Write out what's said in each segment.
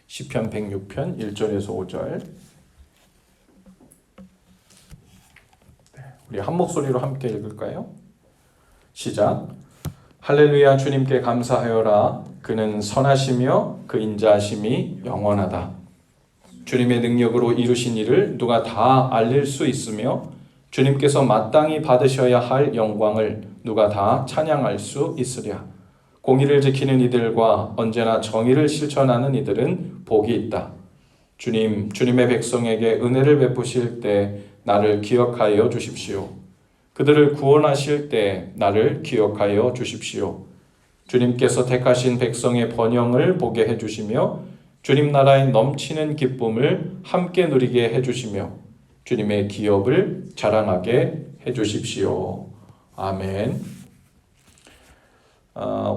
시편 106편 1절에서 5절. 우리 한 목소리로 함께 읽을까요? 시작. 할렐루야. 주님께 감사하여라. 그는 선하시며 그 인자하심이 영원하다. 주님의 능력으로 이루신 일을 누가 다 알릴 수 있으며 주님께서 마땅히 받으셔야 할 영광을 누가 다 찬양할 수 있으랴. 공의를 지키는 이들과 언제나 정의를 실천하는 이들은 복이 있다. 주님의 백성에게 은혜를 베푸실 때 나를 기억하여 주십시오. 그들을 구원하실 때 나를 기억하여 주십시오. 주님께서 택하신 백성의 번영을 보게 해주시며 주님 나라의 넘치는 기쁨을 함께 누리게 해주시며 주님의 기업을 자랑하게 해주십시오. 아멘.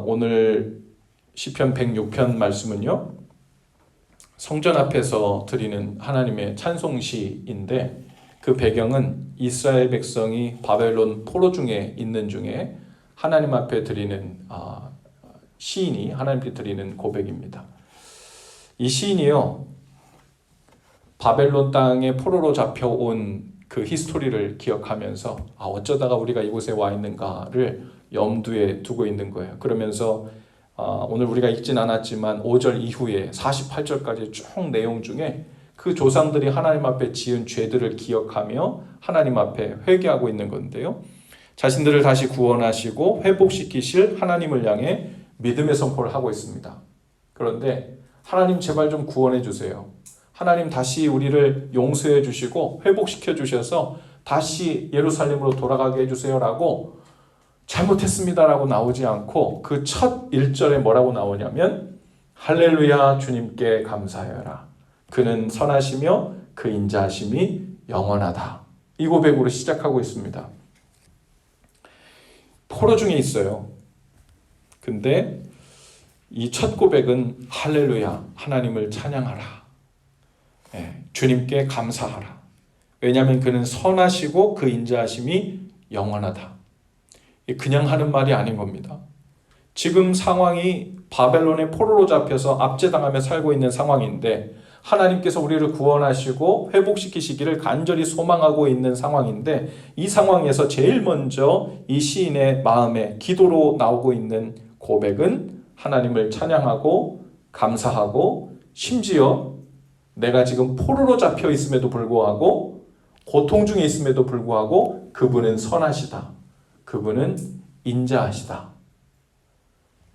오늘 시편 106편 말씀은요, 성전 앞에서 드리는 하나님의 찬송시인데 그 배경은 이스라엘 백성이 바벨론 포로 중에 있는 중에 하나님 앞에 드리는 시인이 하나님께 드리는 고백입니다. 이 시인이요, 바벨론 땅에 포로로 잡혀온 그 히스토리를 기억하면서 어쩌다가 우리가 이곳에 와 있는가를 염두에 두고 있는 거예요. 그러면서 오늘 우리가 읽진 않았지만 5절 이후에 48절까지 쭉 내용 중에 그 조상들이 하나님 앞에 지은 죄들을 기억하며 하나님 앞에 회개하고 있는 건데요. 자신들을 다시 구원하시고 회복시키실 하나님을 향해 믿음의 선포를 하고 있습니다. 그런데 하나님 제발 좀 구원해 주세요. 하나님 다시 우리를 용서해 주시고 회복시켜 주셔서 다시 예루살렘으로 돌아가게 해주세요라고 잘못했습니다라고 나오지 않고 그 첫 1절에 뭐라고 나오냐면 할렐루야 주님께 감사하여라. 그는 선하시며 그 인자하심이 영원하다. 이 고백으로 시작하고 있습니다. 포로 중에 있어요. 근데 이 첫 고백은 할렐루야, 하나님을 찬양하라. 주님께 감사하라. 왜냐하면 그는 선하시고 그 인자하심이 영원하다. 그냥 하는 말이 아닌 겁니다. 지금 상황이 바벨론의 포로로 잡혀서 압제당하며 살고 있는 상황인데 하나님께서 우리를 구원하시고 회복시키시기를 간절히 소망하고 있는 상황인데 이 상황에서 제일 먼저 이 시인의 마음에 기도로 나오고 있는 고백은 하나님을 찬양하고 감사하고 심지어 내가 지금 포로로 잡혀 있음에도 불구하고 고통 중에 있음에도 불구하고 그분은 선하시다. 그분은 인자하시다.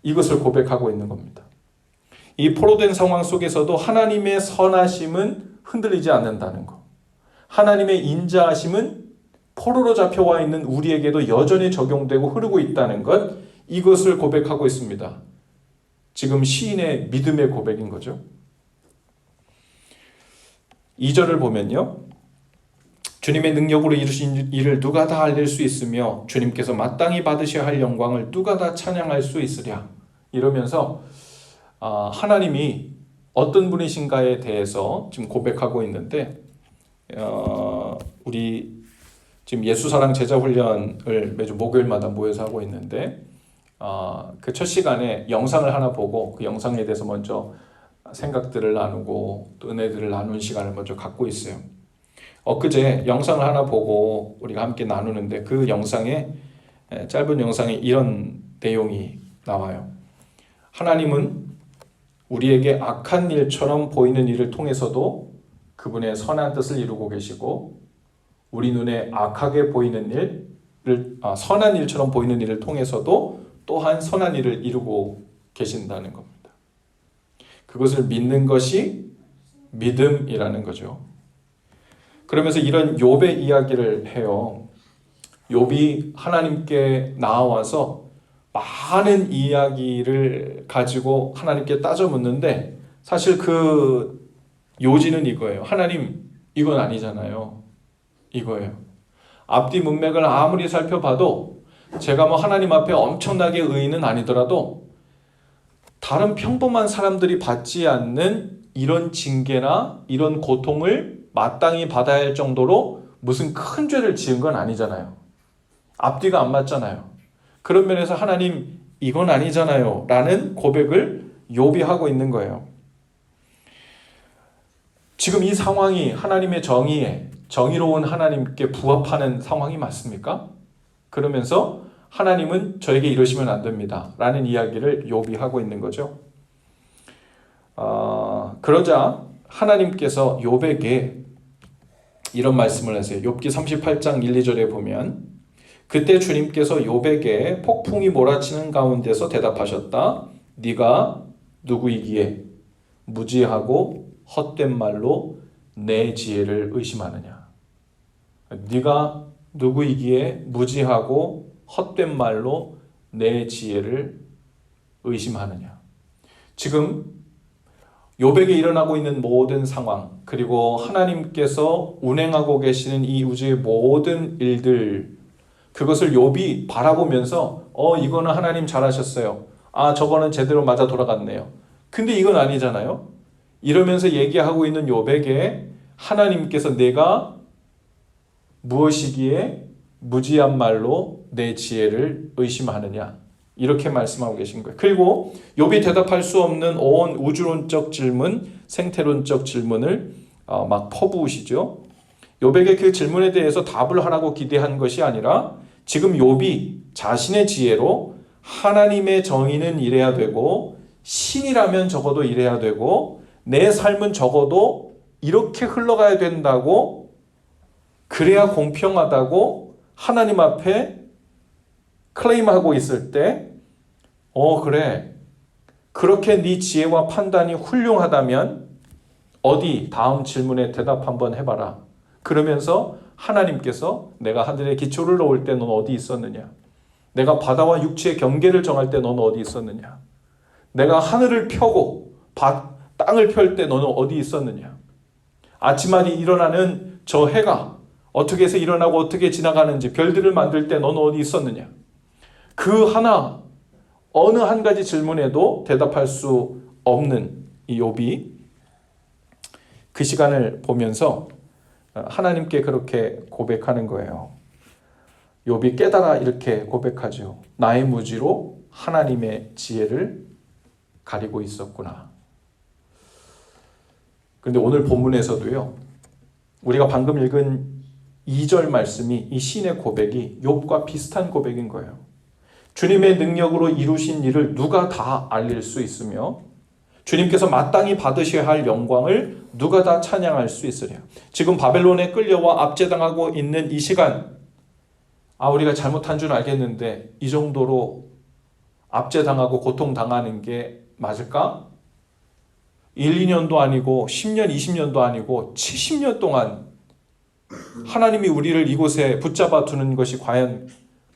이것을 고백하고 있는 겁니다. 이 포로된 상황 속에서도 하나님의 선하심은 흔들리지 않는다는 것. 하나님의 인자하심은 포로로 잡혀와 있는 우리에게도 여전히 적용되고 흐르고 있다는 것. 이것을 고백하고 있습니다. 지금 시인의 믿음의 고백인 거죠. 2절을 보면요. 주님의 능력으로 이루신 일을 누가 다 알릴 수 있으며 주님께서 마땅히 받으셔야 할 영광을 누가 다 찬양할 수 있으랴. 이러면서 하나님이 어떤 분이신가에 대해서 지금 고백하고 있는데 우리 지금 예수사랑 제자훈련을 매주 목요일마다 모여서 하고 있는데 그 첫 시간에 영상을 하나 보고 그 영상에 대해서 먼저 생각들을 나누고 또 은혜들을 나누는 시간을 먼저 갖고 있어요. 엊그제 영상을 하나 보고 우리가 함께 나누는데 그 영상에 짧은 영상에 이런 내용이 나와요. 하나님은 우리에게 악한 일처럼 보이는 일을 통해서도 그분의 선한 뜻을 이루고 계시고 우리 눈에 악하게 보이는 일을 선한 일처럼 보이는 일을 통해서도 또한 선한 일을 이루고 계신다는 겁니다. 그것을 믿는 것이 믿음이라는 거죠. 그러면서 이런 욥의 이야기를 해요. 욥이 하나님께 나와서 많은 이야기를 가지고 하나님께 따져 묻는데 사실 그 요지는 이거예요. 하나님, 이건 아니잖아요. 이거예요. 앞뒤 문맥을 아무리 살펴봐도 제가 하나님 앞에 엄청나게 의인은 아니더라도 다른 평범한 사람들이 받지 않는 이런 징계나 이런 고통을 마땅히 받아야 할 정도로 무슨 큰 죄를 지은 건 아니잖아요. 앞뒤가 안 맞잖아요. 그런 면에서 하나님 이건 아니잖아요 라는 고백을 욥이 하고 있는 거예요. 지금 이 상황이 하나님의 정의에, 정의로운 하나님께 부합하는 상황이 맞습니까? 그러면서 하나님은 저에게 이러시면 안 됩니다 라는 이야기를 욥이 하고 있는 거죠. 그러자 하나님께서 욥에게 이런 말씀을 하세요. 욥기 38장 1, 2절에 보면 그때 주님께서 욥에게 폭풍이 몰아치는 가운데서 대답하셨다. 네가 누구이기에 무지하고 헛된 말로 내 지혜를 의심하느냐. 네가 누구이기에 무지하고 헛된 말로 내 지혜를 의심하느냐. 지금 욥에게 일어나고 있는 모든 상황, 그리고 하나님께서 운행하고 계시는 이 우주의 모든 일들, 그것을 욥이 바라보면서 이거는 하나님 잘하셨어요. 저거는 제대로 맞아 돌아갔네요. 근데 이건 아니잖아요. 이러면서 얘기하고 있는 욥에게 하나님께서 내가 무엇이기에 무지한 말로 내 지혜를 의심하느냐, 이렇게 말씀하고 계신 거예요. 그리고 욥이 대답할 수 없는 온 우주론적 질문, 생태론적 질문을 막 퍼부으시죠. 욥에게 그 질문에 대해서 답을 하라고 기대한 것이 아니라 지금 욥이 자신의 지혜로 하나님의 정의는 이래야 되고 신이라면 적어도 이래야 되고 내 삶은 적어도 이렇게 흘러가야 된다고, 그래야 공평하다고 하나님 앞에 클레임하고 있을 때 그래, 그렇게 네 지혜와 판단이 훌륭하다면 어디 다음 질문에 대답 한번 해봐라. 그러면서 하나님께서 내가 하늘에 기초를 놓을 때 넌 어디 있었느냐? 내가 바다와 육지의 경계를 정할 때 넌 어디 있었느냐? 내가 하늘을 펴고 땅을 펼 때 너는 어디 있었느냐? 아침마다 일어나는 저 해가 어떻게 해서 일어나고 어떻게 지나가는지, 별들을 만들 때 너는 어디 있었느냐? 그 하나, 어느 한 가지 질문에도 대답할 수 없는 이 욥이 그 시간을 보면서 하나님께 그렇게 고백하는 거예요. 욥이 깨달아 이렇게 고백하죠. 나의 무지로 하나님의 지혜를 가리고 있었구나. 그런데 오늘 본문에서도요, 우리가 방금 읽은 2절 말씀이, 이 시인의 고백이 욥과 비슷한 고백인 거예요. 주님의 능력으로 이루신 일을 누가 다 알릴 수 있으며 주님께서 마땅히 받으셔야 할 영광을 누가 다 찬양할 수 있으랴. 지금 바벨론에 끌려와 압제당하고 있는 이 시간, 우리가 잘못한 줄 알겠는데 이 정도로 압제당하고 고통당하는 게 맞을까? 1, 2년도 아니고 10년, 20년도 아니고 70년 동안 하나님이 우리를 이곳에 붙잡아 두는 것이 과연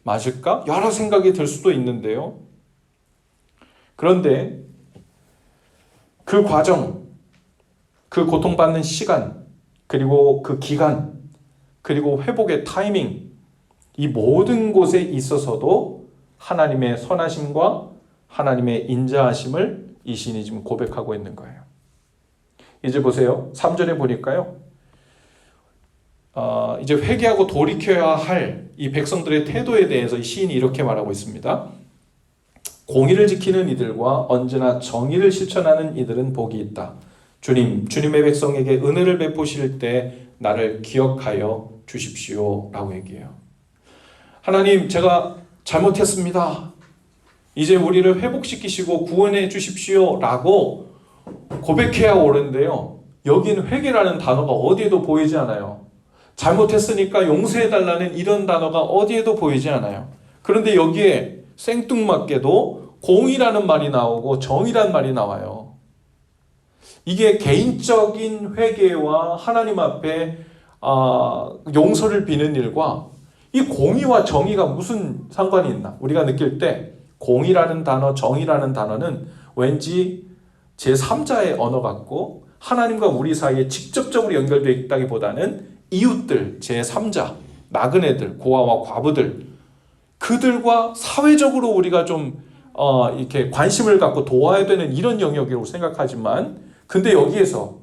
맞을까? 여러 생각이 들 수도 있는데요. 그런데 그 과정, 그 고통받는 시간, 그리고 그 기간, 그리고 회복의 타이밍, 이 모든 곳에 있어서도 하나님의 선하심과 하나님의 인자하심을 이 시인이 지금 고백하고 있는 거예요. 이제 보세요. 3절에 보니까요, 이제 회개하고 돌이켜야 할 이 백성들의 태도에 대해서 이 시인이 이렇게 말하고 있습니다. 공의를 지키는 이들과 언제나 정의를 실천하는 이들은 복이 있다. 주님의 백성에게 은혜를 베푸실 때 나를 기억하여 주십시오 라고 얘기해요. 하나님, 제가 잘못했습니다. 이제 우리를 회복시키시고 구원해 주십시오 라고 고백해야 옳은데요, 여기는 회개라는 단어가 어디에도 보이지 않아요. 잘못했으니까 용서해달라는 이런 단어가 어디에도 보이지 않아요. 그런데 여기에 생뚱맞게도 공의라는 말이 나오고 정의란 말이 나와요. 이게 개인적인 회개와 하나님 앞에 용서를 비는 일과 이 공의와 정의가 무슨 상관이 있나? 우리가 느낄 때 공의라는 단어, 정의라는 단어는 왠지 제3자의 언어 같고 하나님과 우리 사이에 직접적으로 연결되어 있다기보다는 이웃들, 제3자, 나그네들, 고아와 과부들, 그들과 사회적으로 우리가 좀 이렇게 관심을 갖고 도와야 되는 이런 영역이라고 생각하지만, 근데 여기에서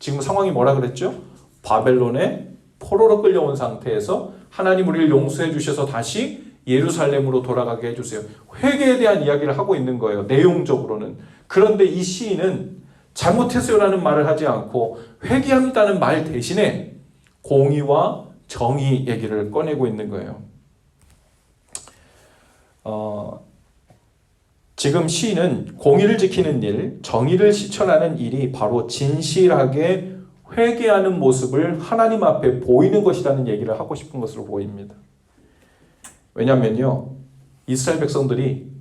지금 상황이 뭐라 그랬죠? 바벨론에 포로로 끌려온 상태에서 하나님 우리를 용서해 주셔서 다시 예루살렘으로 돌아가게 해주세요. 회개에 대한 이야기를 하고 있는 거예요, 내용적으로는. 그런데 이 시인은 잘못했어요라는 말을 하지 않고 회개합니다는 말 대신에 공의와 정의 얘기를 꺼내고 있는 거예요. 지금 시인은 공의를 지키는 일, 정의를 실천하는 일이 바로 진실하게 회개하는 모습을 하나님 앞에 보이는 것이라는 얘기를 하고 싶은 것으로 보입니다. 왜냐하면요, 이스라엘 백성들이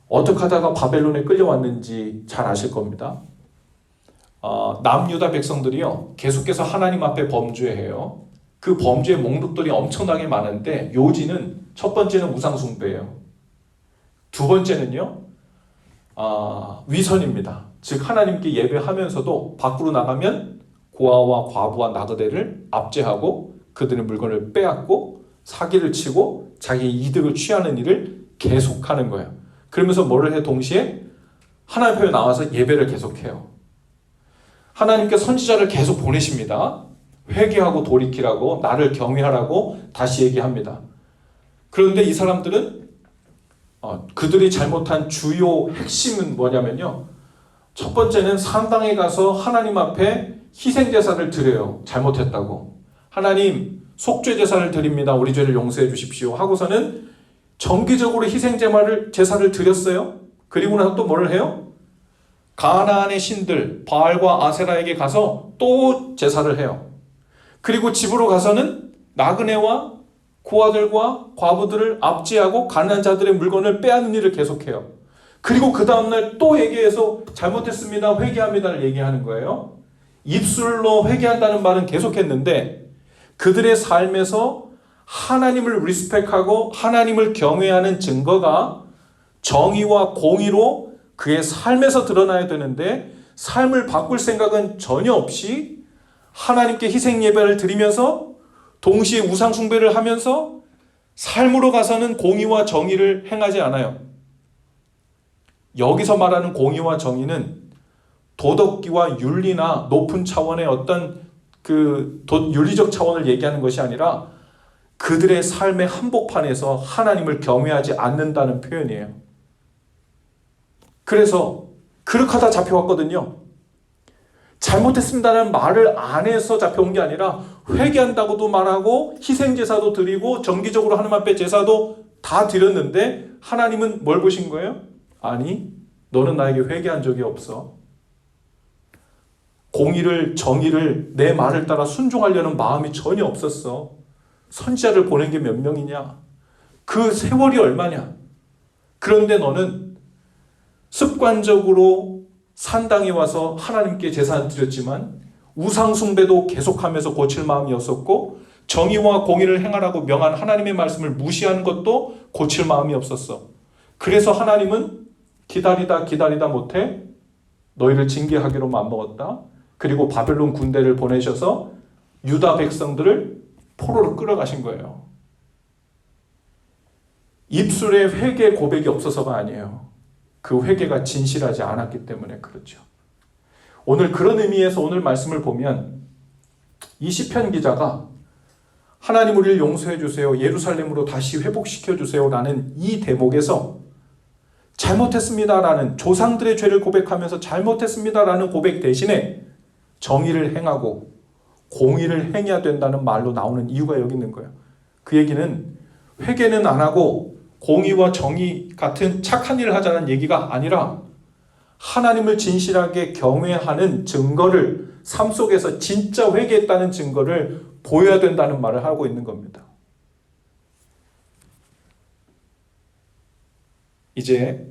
어떻게 하다가 바벨론에 끌려왔는지 잘 아실 겁니다. 남유다 백성들이요, 계속해서 하나님 앞에 범죄해요. 그 범죄의 목록들이 엄청나게 많은데 요지는 첫 번째는 우상숭배예요. 두 번째는요, 위선입니다. 즉 하나님께 예배하면서도 밖으로 나가면 고아와 과부와 나그네를 압제하고 그들의 물건을 빼앗고 사기를 치고 자기 이득을 취하는 일을 계속하는 거예요. 그러면서 뭐를 해? 동시에 하나님 앞에 나와서 예배를 계속해요. 하나님께 선지자를 계속 보내십니다. 회개하고 돌이키라고, 나를 경외하라고 다시 얘기합니다. 그런데 이 사람들은 그들이 잘못한 주요 핵심은 뭐냐면요, 첫 번째는 산당에 가서 하나님 앞에 희생제사를 드려요. 잘못했다고. 하나님 속죄제사를 드립니다. 우리 죄를 용서해 주십시오 하고서는 정기적으로 희생제사를 드렸어요. 그리고 나서 또 뭐를 해요? 가나안의 신들 바알과 아세라에게 가서 또 제사를 해요. 그리고 집으로 가서는 나그네와 고아들과 과부들을 압제하고 가난한 자들의 물건을 빼앗는 일을 계속해요. 그리고 그 다음날 또 얘기해서 잘못했습니다, 회개합니다를 얘기하는 거예요. 입술로 회개한다는 말은 계속했는데 그들의 삶에서 하나님을 리스펙하고 하나님을 경외하는 증거가 정의와 공의로 그의 삶에서 드러나야 되는데 삶을 바꿀 생각은 전혀 없이 하나님께 희생 예배를 드리면서 동시에 우상 숭배를 하면서 삶으로 가서는 공의와 정의를 행하지 않아요. 여기서 말하는 공의와 정의는 도덕기와 윤리나 높은 차원의 어떤 윤리적 차원을 얘기하는 것이 아니라 그들의 삶의 한복판에서 하나님을 경외하지 않는다는 표현이에요. 그래서 그렇게 하다 잡혀왔거든요. 잘못했습니다라는 말을 안 해서 잡혀온 게 아니라 회개한다고도 말하고 희생제사도 드리고 정기적으로 하나님 앞에 제사도 다 드렸는데 하나님은 뭘 보신 거예요? 아니, 너는 나에게 회개한 적이 없어. 공의를, 정의를 내 말을 따라 순종하려는 마음이 전혀 없었어. 선지자를 보낸 게 몇 명이냐? 그 세월이 얼마냐? 그런데 너는 습관적으로 산당에 와서 하나님께 제사를 드렸지만 우상 숭배도 계속하면서 고칠 마음이 없었고 정의와 공의를 행하라고 명한 하나님의 말씀을 무시하는 것도 고칠 마음이 없었어. 그래서 하나님은 기다리다 못해 너희를 징계하기로 마음먹었다. 그리고 바벨론 군대를 보내셔서 유다 백성들을 포로로 끌어가신 거예요. 입술에 회개 고백이 없어서가 아니에요. 그 회개가 진실하지 않았기 때문에 그렇죠. 오늘 그런 의미에서 오늘 말씀을 보면 이 시편 기자가 하나님 우리를 용서해 주세요, 예루살렘으로 다시 회복시켜 주세요 라는 이 대목에서 잘못했습니다라는, 조상들의 죄를 고백하면서 잘못했습니다라는 고백 대신에 정의를 행하고 공의를 행해야 된다는 말로 나오는 이유가 여기 있는 거예요. 그 얘기는 회개는 안 하고 공의와 정의 같은 착한 일을 하자는 얘기가 아니라 하나님을 진실하게 경외하는 증거를, 삶 속에서 진짜 회개했다는 증거를 보여야 된다는 말을 하고 있는 겁니다. 이제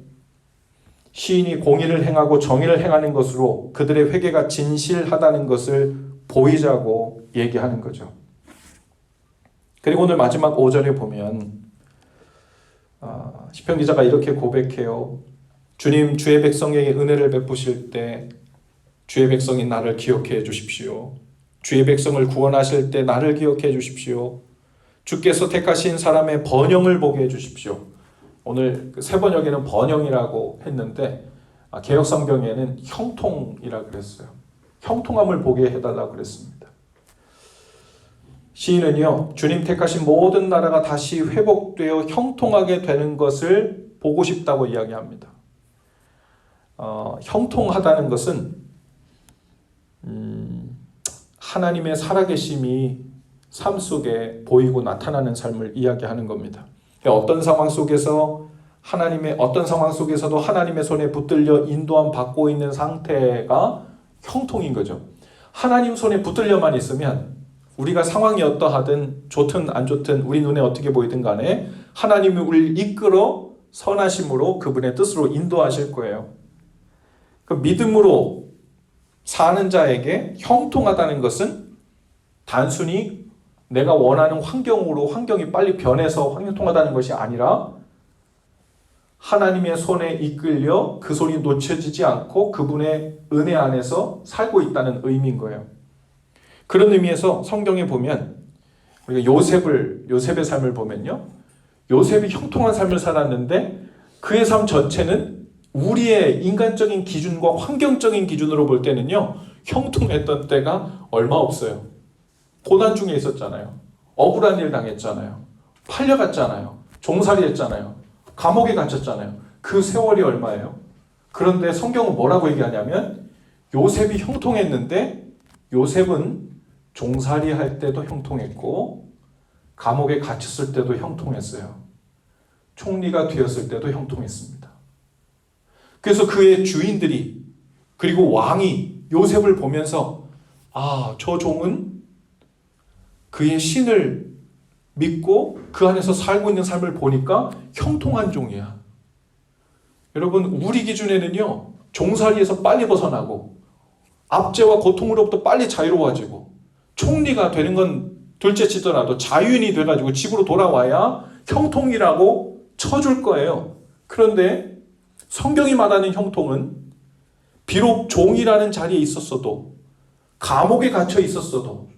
시인이 공의를 행하고 정의를 행하는 것으로 그들의 회개가 진실하다는 것을 보이자고 얘기하는 거죠. 그리고 오늘 마지막 5절에 보면 시편 기자가 이렇게 고백해요. 주님, 주의 백성에게 은혜를 베푸실 때 주의 백성인 나를 기억해 주십시오. 주의 백성을 구원하실 때 나를 기억해 주십시오. 주께서 택하신 사람의 번영을 보게 해 주십시오. 오늘 세 번역에는 번영이라고 했는데 개역 성경에는 형통이라고 그랬어요. 형통함을 보게 해달라고 그랬습니다. 시인은요, 주님 택하신 모든 나라가 다시 회복되어 형통하게 되는 것을 보고 싶다고 이야기합니다. 형통하다는 것은 하나님의 살아계심이 삶 속에 보이고 나타나는 삶을 이야기하는 겁니다. 어떤 상황 속에서 어떤 상황 속에서도 하나님의 손에 붙들려 인도함 받고 있는 상태가 형통인 거죠. 하나님 손에 붙들려만 있으면 우리가 상황이 어떠하든 좋든 안 좋든 우리 눈에 어떻게 보이든 간에 하나님이 우리를 이끌어 선하심으로 그분의 뜻으로 인도하실 거예요. 그 믿음으로 사는 자에게 형통하다는 것은 단순히 내가 원하는 환경이 빨리 변해서 형통하다는 것이 아니라 하나님의 손에 이끌려 그 손이 놓쳐지지 않고 그분의 은혜 안에서 살고 있다는 의미인 거예요. 그런 의미에서 성경에 보면 우리가 요셉의 삶을 보면요. 요셉이 형통한 삶을 살았는데 그의 삶 전체는 우리의 인간적인 기준과 환경적인 기준으로 볼 때는요. 형통했던 때가 얼마 없어요. 고난 중에 있었잖아요. 억울한 일 당했잖아요. 팔려갔잖아요. 종살이 했잖아요. 감옥에 갇혔잖아요. 그 세월이 얼마예요? 그런데 성경은 뭐라고 얘기하냐면 요셉이 형통했는데 요셉은 종살이 할 때도 형통했고 감옥에 갇혔을 때도 형통했어요. 총리가 되었을 때도 형통했습니다. 그래서 그의 주인들이 그리고 왕이 요셉을 보면서 저 종은 그의 신을 믿고 그 안에서 살고 있는 삶을 보니까 형통한 종이야. 여러분 우리 기준에는요. 종살이에서 빨리 벗어나고 압제와 고통으로부터 빨리 자유로워지고 총리가 되는 건 둘째 치더라도 자유인이 돼가지고 집으로 돌아와야 형통이라고 쳐줄 거예요. 그런데 성경이 말하는 형통은 비록 종이라는 자리에 있었어도 감옥에 갇혀 있었어도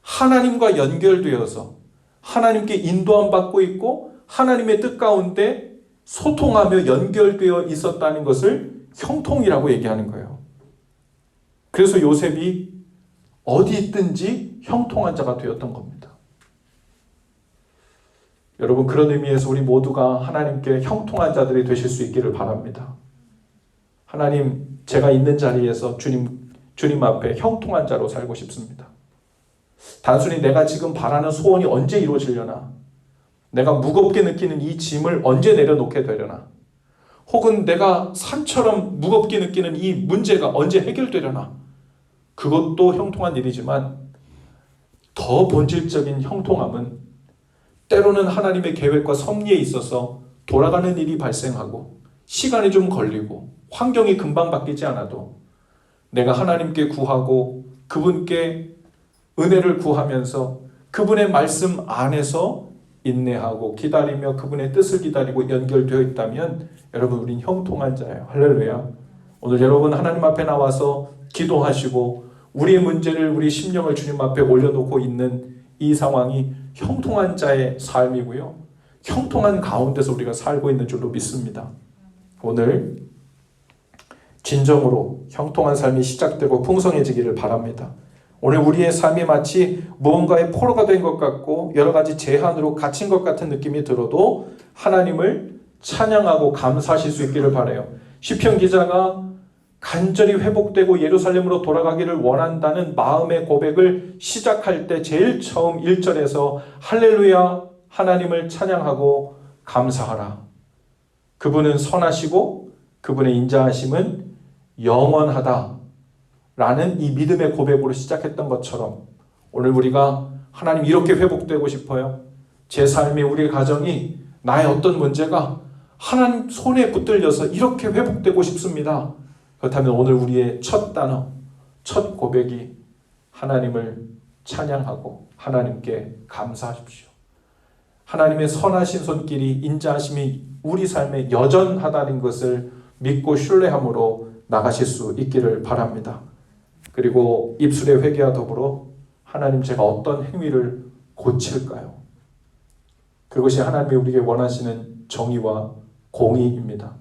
하나님과 연결되어서 하나님께 인도함 받고 있고 하나님의 뜻 가운데 소통하며 연결되어 있었다는 것을 형통이라고 얘기하는 거예요. 그래서 요셉이 어디 있든지 형통한 자가 되었던 겁니다. 여러분 그런 의미에서 우리 모두가 하나님께 형통한 자들이 되실 수 있기를 바랍니다. 하나님 제가 있는 자리에서 주님 앞에 형통한 자로 살고 싶습니다. 단순히 내가 지금 바라는 소원이 언제 이루어지려나? 내가 무겁게 느끼는 이 짐을 언제 내려놓게 되려나? 혹은 내가 산처럼 무겁게 느끼는 이 문제가 언제 해결되려나? 그것도 형통한 일이지만 더 본질적인 형통함은 때로는 하나님의 계획과 섭리에 있어서 돌아가는 일이 발생하고 시간이 좀 걸리고 환경이 금방 바뀌지 않아도 내가 하나님께 구하고 그분께 은혜를 구하면서 그분의 말씀 안에서 인내하고 기다리며 그분의 뜻을 기다리고 연결되어 있다면 여러분 우린 형통한 자예요. 할렐루야. 오늘 여러분 하나님 앞에 나와서 기도하시고 우리의 문제를 우리 심령을 주님 앞에 올려놓고 있는 이 상황이 형통한 자의 삶이고요. 형통한 가운데서 우리가 살고 있는 줄로 믿습니다. 오늘 진정으로 형통한 삶이 시작되고 풍성해지기를 바랍니다. 오늘 우리의 삶이 마치 무언가의 포로가 된 것 같고 여러 가지 제한으로 갇힌 것 같은 느낌이 들어도 하나님을 찬양하고 감사하실 수 있기를 바라요. 시편 기자가 간절히 회복되고 예루살렘으로 돌아가기를 원한다는 마음의 고백을 시작할 때 제일 처음 1절에서 할렐루야 하나님을 찬양하고 감사하라. 그분은 선하시고 그분의 인자하심은 영원하다. 라는 이 믿음의 고백으로 시작했던 것처럼 오늘 우리가 하나님 이렇게 회복되고 싶어요. 제 삶이 우리의 가정이 나의 어떤 문제가 하나님 손에 붙들려서 이렇게 회복되고 싶습니다. 그렇다면 오늘 우리의 첫 단어, 첫 고백이 하나님을 찬양하고 하나님께 감사하십시오. 하나님의 선하신 손길이 인자하심이 우리 삶에 여전하다는 것을 믿고 신뢰함으로 나가실 수 있기를 바랍니다. 그리고 입술의 회개와 더불어 하나님 제가 어떤 행위를 고칠까요? 그것이 하나님이 우리에게 원하시는 정의와 공의입니다.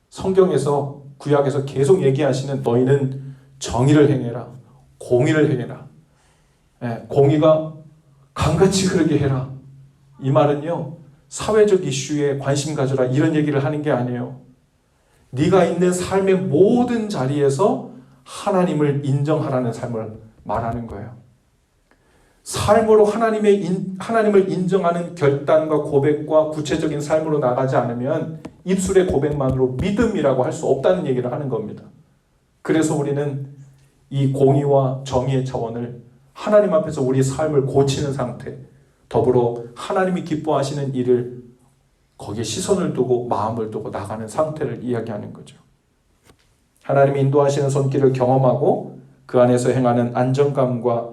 성경에서 구약에서 계속 얘기하시는 너희는 정의를 행해라. 공의를 행해라. 공의가 강같이 흐르게 해라. 이 말은요. 사회적 이슈에 관심 가져라 이런 얘기를 하는 게 아니에요. 네가 있는 삶의 모든 자리에서 하나님을 인정하라는 삶을 말하는 거예요. 삶으로 하나님을 인정하는 결단과 고백과 구체적인 삶으로 나가지 않으면 입술의 고백만으로 믿음이라고 할 수 없다는 얘기를 하는 겁니다. 그래서 우리는 이 공의와 정의의 차원을 하나님 앞에서 우리 삶을 고치는 상태, 더불어 하나님이 기뻐하시는 일을 거기에 시선을 두고 마음을 두고 나가는 상태를 이야기하는 거죠. 하나님이 인도하시는 손길을 경험하고 그 안에서 행하는 안정감과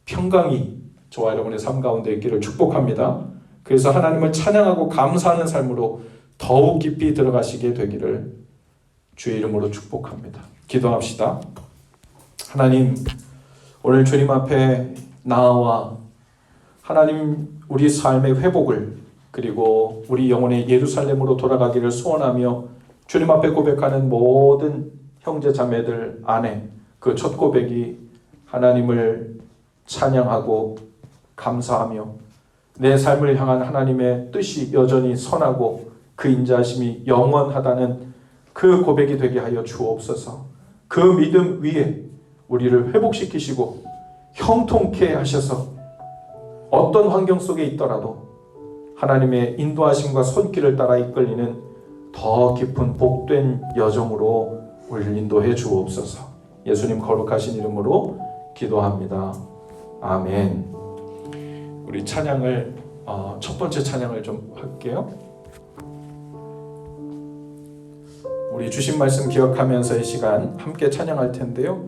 평강이 저와 여러분의 삶 가운데 있기를 축복합니다. 그래서 하나님을 찬양하고 감사하는 삶으로 더욱 깊이 들어가시게 되기를 주의 이름으로 축복합니다. 기도합시다. 하나님, 오늘 주님 앞에 나와 하나님 우리 삶의 회복을 그리고 우리 영혼의 예루살렘으로 돌아가기를 소원하며 주님 앞에 고백하는 모든 형제 자매들 안에 그 첫 고백이 하나님을 찬양하고 감사하며 내 삶을 향한 하나님의 뜻이 여전히 선하고 그 인자하심이 영원하다는 그 고백이 되게 하여 주옵소서. 그 믿음 위에 우리를 회복시키시고 형통케 하셔서 어떤 환경 속에 있더라도 하나님의 인도하심과 손길을 따라 이끌리는 더 깊은 복된 여정으로 우리를 인도해 주옵소서. 예수님 거룩하신 이름으로 기도합니다. 아멘. 우리 찬양을 첫 번째 찬양을 좀 할게요. 우리 주신 말씀 기억하면서 이 시간 함께 찬양할 텐데요.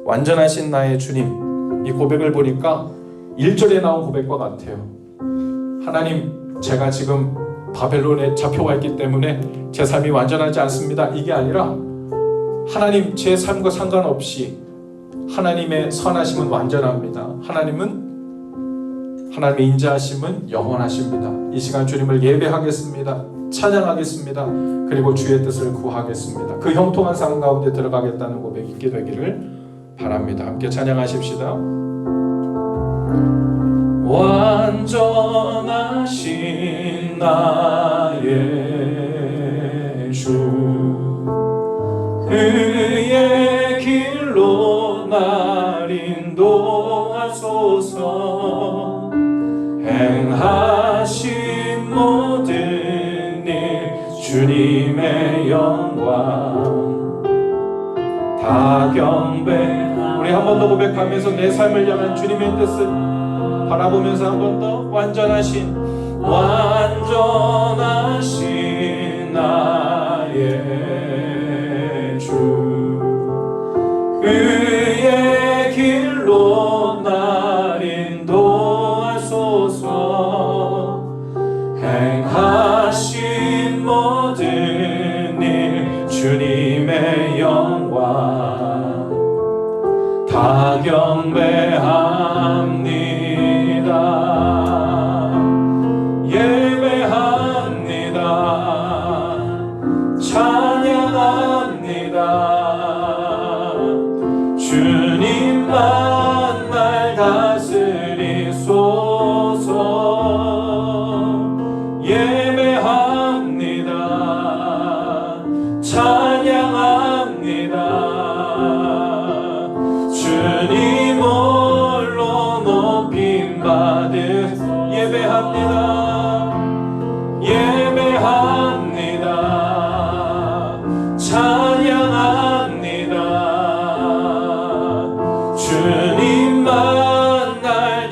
완전하신 나의 주님, 이 고백을 보니까 1절에 나온 고백과 같아요. 하나님, 제가 지금 바벨론에 잡혀와 있기 때문에 제 삶이 완전하지 않습니다. 이게 아니라 하나님, 제 삶과 상관없이 하나님의 선하심은 완전합니다. 하나님의 인자하심은 영원하십니다. 이 시간 주님을 예배하겠습니다. 찬양하겠습니다. 그리고 주의 뜻을 구하겠습니다. 그 형통한 삶 가운데 들어가겠다는 고백이 있게 되기를 바랍니다. 함께 찬양하십시다. 완전하신 나의 주, 그의 길로 날 인도하소서. 행하신 모든 일 주님의 영광 다 경배. 우리 한 번 더 고백하면서 내 삶을 향한 주님의 뜻을 바라보면서 한 번 더 완전하신 나의 주, 그의 길로 날 인도하소서. 행하신 모든 일 주님의 영광 다 경배합니다. 예배합니다. 찬양합니다. 주님만 날 다스리소서. 예배합니다. 찬양합니다. 주님 홀로 높임 받으. 예배합니다. 예배합니다. 찬양합니다. 주님만 날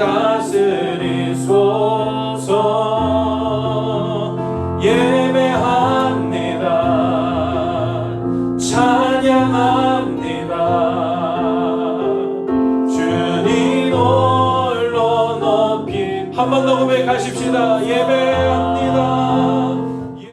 다스리소서. 예배합니다. 찬양합니다. 주님 홀로 높이. 한 번 더 고백하십시다. 예배